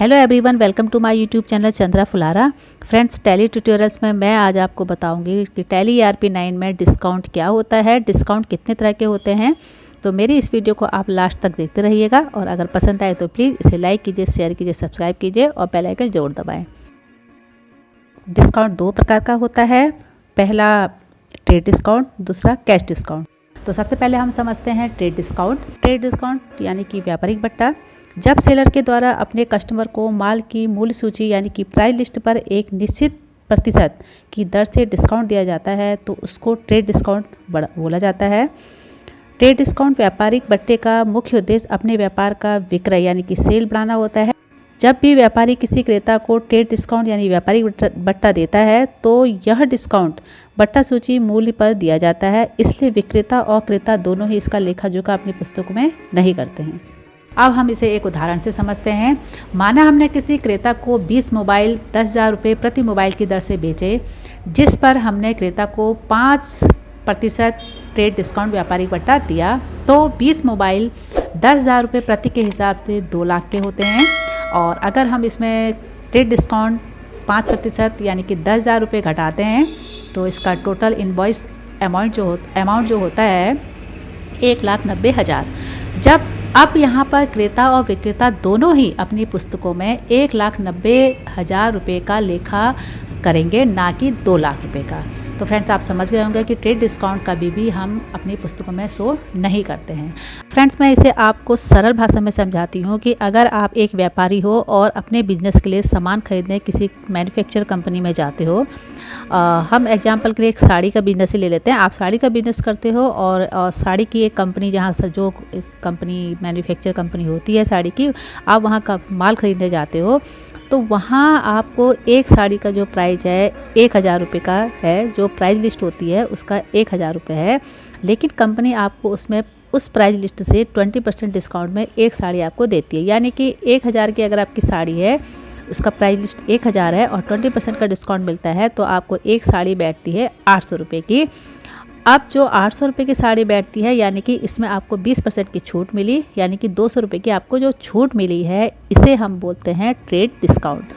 Hello everyone, welcome to my YouTube channel Chandra Phulara. Friends, Tally tutorials में मैं आज आपको बताऊंगी कि टैली ERP 9 में डिस्काउंट क्या होता है, डिस्काउंट कितने तरह के होते हैं। तो मेरी इस वीडियो को आप लास्ट तक देखते रहिएगा और अगर पसंद आए तो प्लीज़ इसे लाइक कीजिए, शेयर कीजिए, सब्सक्राइब कीजिए और बेल आइकन जरूर दबाएँ। डिस्काउंट दो प्रकार का होता है, पहला ट्रेड डिस्काउंट, दूसरा कैश डिस्काउंट। तो सबसे पहले हम समझते हैं ट्रेड डिस्काउंट। ट्रेड डिस्काउंट यानी कि व्यापारिक बट्टा। जब सेलर के द्वारा अपने कस्टमर को माल की मूल्य सूची यानी कि प्राइस लिस्ट पर एक निश्चित प्रतिशत की दर से डिस्काउंट दिया जाता है तो उसको ट्रेड डिस्काउंट बोला जाता है। ट्रेड डिस्काउंट व्यापारिक बट्टे का मुख्य उद्देश्य अपने व्यापार का विक्रय यानी कि सेल बढ़ाना होता है। जब भी व्यापारी किसी क्रेता को ट्रेड डिस्काउंट यानी व्यापारिक बट्टा देता है तो यह डिस्काउंट बट्टा सूची मूल्य पर दिया जाता है, इसलिए विक्रेता और क्रेता दोनों ही इसका लेखा जोखा अपनी पुस्तकों में नहीं करते हैं। अब हम इसे एक उदाहरण से समझते हैं। माना हमने किसी क्रेता को 20 मोबाइल 10,000 रुपये प्रति मोबाइल की दर से बेचे, जिस पर हमने क्रेता को 5% ट्रेड डिस्काउंट व्यापारिक बट्टा दिया, तो 20 मोबाइल 10,000 रुपये प्रति के हिसाब से 2 लाख के होते हैं। और अगर हम इसमें ट्रेड डिस्काउंट 5% यानी कि 10,000 रुपये घटाते हैं तो इसका टोटल इनवॉइस अमाउंट जो होता है 1,90,000। जब अब यहाँ पर क्रेता और विक्रेता दोनों ही अपनी पुस्तकों में 1,90,000 रुपये का लेखा करेंगे, ना कि 2 लाख रुपये का। तो फ्रेंड्स, आप समझ गए होंगे कि ट्रेड डिस्काउंट कभी भी हम अपनी पुस्तकों में शो नहीं करते हैं। फ्रेंड्स, मैं इसे आपको सरल भाषा में समझाती हूँ कि अगर आप एक व्यापारी हो और अपने बिजनेस के लिए सामान खरीदने किसी मैन्युफैक्चर कंपनी में जाते हो, हम एग्जांपल के लिए एक साड़ी का बिज़नेस ही ले लेते हैं। आप साड़ी का बिज़नेस करते हो और साड़ी की एक कंपनी, जहाँ से जो कंपनी मैन्युफैक्चर कंपनी होती है साड़ी की, आप वहाँ का माल खरीदने जाते हो तो वहाँ आपको एक साड़ी का जो प्राइस है 1,000 रुपये का है। जो प्राइस लिस्ट होती है उसका 1,000 रुपये है, लेकिन कंपनी आपको उसमें उस प्राइस लिस्ट से 20% डिस्काउंट में एक साड़ी आपको देती है। यानी कि 1,000 की अगर आपकी साड़ी है, उसका प्राइस लिस्ट 1,000 है और 20% का डिस्काउंट मिलता है तो आपको एक साड़ी बैठती है 800 रुपये की। अब जो 800 रुपये की साड़ी बैठती है, यानी कि इसमें आपको 20% की छूट मिली, यानी कि 200 रुपये की आपको जो छूट मिली है, इसे हम बोलते हैं ट्रेड डिस्काउंट।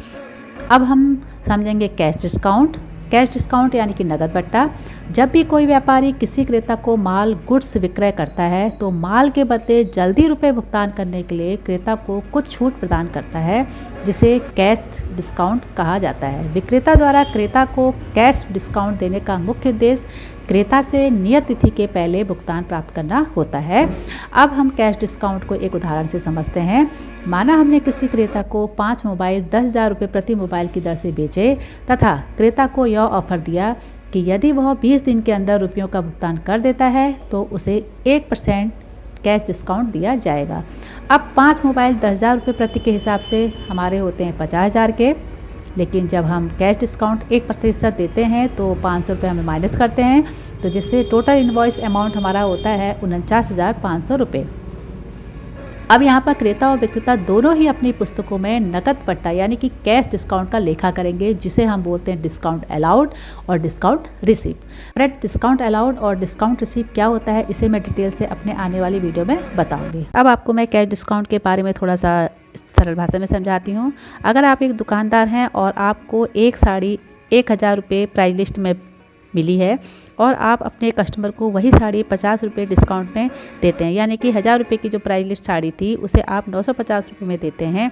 अब हम समझेंगे कैश डिस्काउंट। कैश डिस्काउंट यानी कि नगद बट्टा। जब भी कोई व्यापारी किसी क्रेता को माल गुड्स विक्रय करता है तो माल के बदले जल्दी रुपए भुगतान करने के लिए क्रेता को कुछ छूट प्रदान करता है, जिसे कैश डिस्काउंट कहा जाता है। विक्रेता द्वारा क्रेता को कैश डिस्काउंट देने का मुख्य उद्देश्य क्रेता से नियत तिथि के पहले भुगतान प्राप्त करना होता है। अब हम कैश डिस्काउंट को एक उदाहरण से समझते हैं। माना हमने किसी क्रेता को 5 मोबाइल 10,000 रुपये प्रति मोबाइल की दर से बेचे तथा क्रेता को यह ऑफर दिया कि यदि वह 20 दिन के अंदर रुपयों का भुगतान कर देता है तो उसे 1% कैश डिस्काउंट दिया जाएगा। अब 5 मोबाइल 10,000 रुपये प्रति के हिसाब से हमारे होते हैं 50,000 के, लेकिन जब हम कैश डिस्काउंट 1% देते हैं तो 500 रुपये हमें माइनस करते हैं, तो जिससे टोटल इनवॉइस अमाउंट हमारा होता है 49,500 रुपये। अब यहाँ पर क्रेता और विक्रेता दोनों ही अपनी पुस्तकों में नकद बट्टा यानी कि कैश डिस्काउंट का लेखा करेंगे, जिसे हम बोलते हैं डिस्काउंट अलाउड और discount receipt. Friends, discount allowed और डिस्काउंट रिसीप क्या होता है, इसे मैं डिटेल से अपने आने वाली वीडियो में बताऊंगी। अब आपको मैं कैश डिस्काउंट के बारे में थोड़ा सा सरल भाषा में समझाती हूँ। अगर आप एक दुकानदार हैं और आपको एक साड़ी 1,000 रुपये प्राइस लिस्ट में मिली है और आप अपने कस्टमर को वही साड़ी 50 रुपये डिस्काउंट में देते हैं, यानी कि 1,000 रुपये की जो प्राइस लिस्ट साड़ी थी उसे आप 950 रुपये में देते हैं,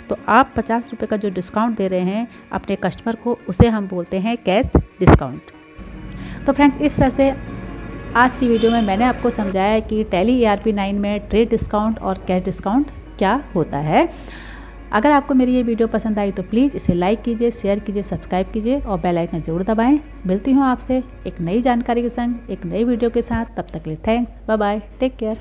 तो आप 50 रुपये का जो डिस्काउंट दे रहे हैं अपने कस्टमर को, उसे हम बोलते हैं कैश डिस्काउंट। तो फ्रेंड्स, इस तरह से आज की वीडियो में मैंने आपको समझाया कि टैली ERP 9 में ट्रेड डिस्काउंट और कैश डिस्काउंट क्या होता है। अगर आपको मेरी ये वीडियो पसंद आई तो प्लीज़ इसे लाइक कीजिए, शेयर कीजिए, सब्सक्राइब कीजिए और बेल आइकन जरूर दबाएं। मिलती हूँ आपसे एक नई जानकारी के संग एक नई वीडियो के साथ। तब तक के लिए thanks, bye bye, take care.